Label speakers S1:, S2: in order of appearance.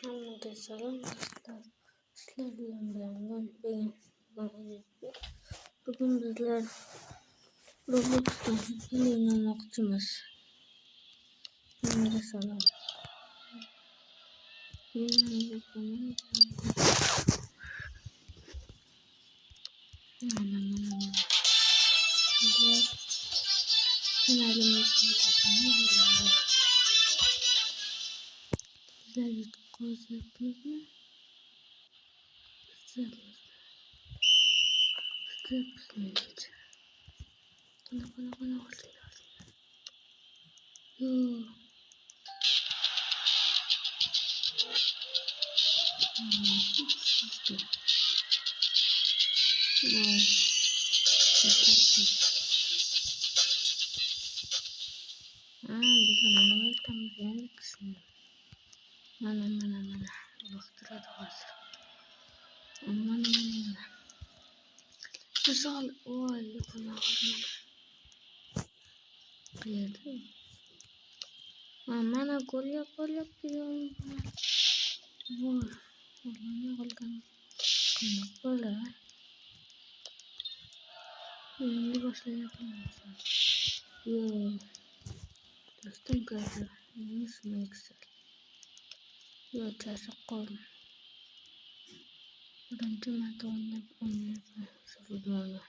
S1: Anche salon bugün bizler Roblox'ta yine noktamız. Anche salon. Yine bakalım. Güzel bir koz yapıyoruz mu? Güzel. Bana Yoo. Bisa manual también mana doktora da var. Mana. Güzel oy bana. Mana gol yapıyorum. Vur. Allah'ım golden. Böyle. Şimdi başlayalım. Yo. Dostum geldi. Nasıl güzel. Yo tasakol. Öğrenci matematik oynayıp sıfırlarla.